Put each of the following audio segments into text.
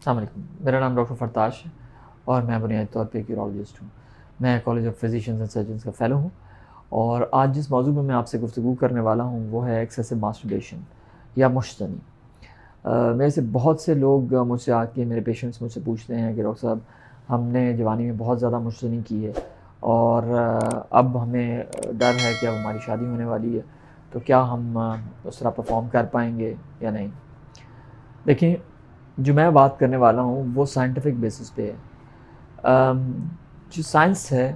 السلام علیکم، میرا نام ڈاکٹر فرتاش ہے اور میں بنیادی طور پہ ایک یورولوجسٹ ہوں۔ میں کالج آف فزیشینز اینڈ سرجنز کا فیلو ہوں، اور آج جس موضوع پہ میں آپ سے گفتگو کرنے والا ہوں وہ ہے ایکسیسو ماسٹربیشن یا مشتزنی۔ میرے سے بہت سے لوگ مجھ سے آ کے میرے پیشنٹس مجھ سے پوچھتے ہیں کہ ڈاکٹر صاحب ہم نے جوانی میں بہت زیادہ مشتزنی کی ہے اور اب ہمیں ڈر ہے کہ اب ہماری شادی ہونے والی ہے، تو کیا ہم اس طرح پرفارم کر پائیں گے یا نہیں۔ دیکھیں، جو میں بات کرنے والا ہوں وہ سائنٹیفک بیسس پہ ہے۔ جو سائنس ہے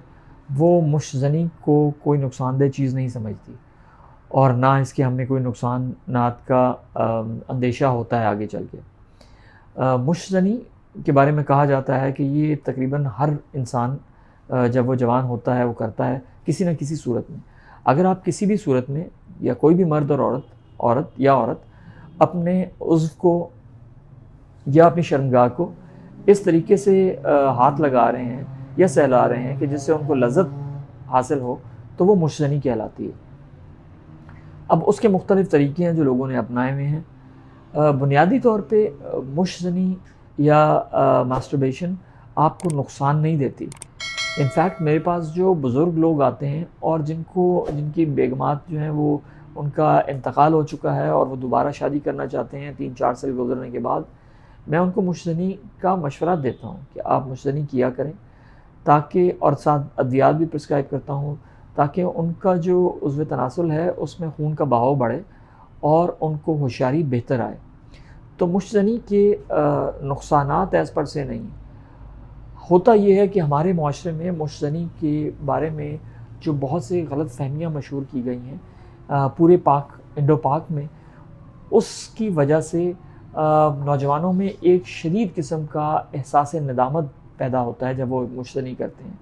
وہ مشتزنی کو کوئی نقصان دہ چیز نہیں سمجھتی، اور نہ اس کے ہمیں کوئی نقصانات کا اندیشہ ہوتا ہے آگے چل کے۔ مشتزنی کے بارے میں کہا جاتا ہے کہ یہ تقریباً ہر انسان جب وہ جوان ہوتا ہے وہ کرتا ہے کسی نہ کسی صورت میں۔ اگر آپ کسی بھی صورت میں یا کوئی بھی مرد اور عورت اپنے عضو کو یا اپنی شرمگاہ کو اس طریقے سے ہاتھ لگا رہے ہیں یا سہلا رہے ہیں کہ جس سے ان کو لذت حاصل ہو، تو وہ مشتزنی کہلاتی ہے۔ اب اس کے مختلف طریقے ہیں جو لوگوں نے اپنائے ہوئے ہیں۔ بنیادی طور پہ مشتزنی یا ماسٹربیشن آپ کو نقصان نہیں دیتی۔ انفیکٹ میرے پاس جو بزرگ لوگ آتے ہیں اور جن کی بیگمات جو ہیں وہ ان کا انتقال ہو چکا ہے اور وہ دوبارہ شادی کرنا چاہتے ہیں 3-4 سال گزرنے کے بعد، میں ان کو مشتزنی کا مشورہ دیتا ہوں کہ آپ مشتزنی کیا کریں، تاکہ اور ساتھ ادویات بھی پرسکرائب کرتا ہوں تاکہ ان کا جو عضو تناسل ہے اس میں خون کا بہاؤ بڑھے اور ان کو ہوشیاری بہتر آئے۔ تو مشتزنی کے نقصانات ایز پر سے نہیں۔ ہوتا یہ ہے کہ ہمارے معاشرے میں مشتزنی کے بارے میں جو بہت سے غلط فہمیاں مشہور کی گئی ہیں پورے انڈو پاک میں، اس کی وجہ سے نوجوانوں میں ایک شدید قسم کا احساس ندامت پیدا ہوتا ہے جب وہ مشتزنی کرتے ہیں،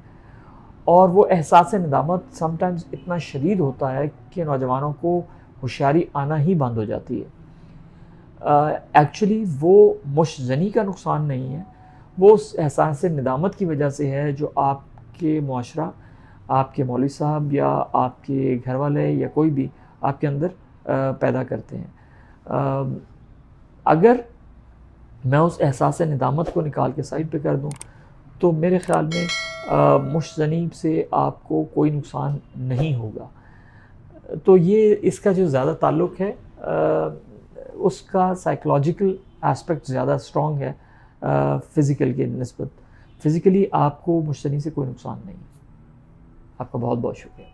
اور وہ احساس ندامت سم ٹائمز اتنا شدید ہوتا ہے کہ نوجوانوں کو ہوشیاری آنا ہی بند ہو جاتی ہے۔ ایکچولی وہ مشتزنی کا نقصان نہیں ہے، وہ اس احساس ندامت کی وجہ سے ہے جو آپ کے معاشرہ، آپ کے مولوی صاحب یا آپ کے گھر والے یا کوئی بھی آپ کے اندر پیدا کرتے ہیں۔ اگر میں اس احساس ندامت کو نکال کے سائڈ پہ کر دوں تو میرے خیال میں مشتزنی سے آپ کو کوئی نقصان نہیں ہوگا۔ تو یہ اس کا جو زیادہ تعلق ہے اس کا سائیکولوجیکل ایسپیکٹ زیادہ اسٹرانگ ہے فزیکل کے نسبت۔ فزیکلی آپ کو مشتزنی سے کوئی نقصان نہیں ہے۔ آپ کا بہت بہت شکریہ۔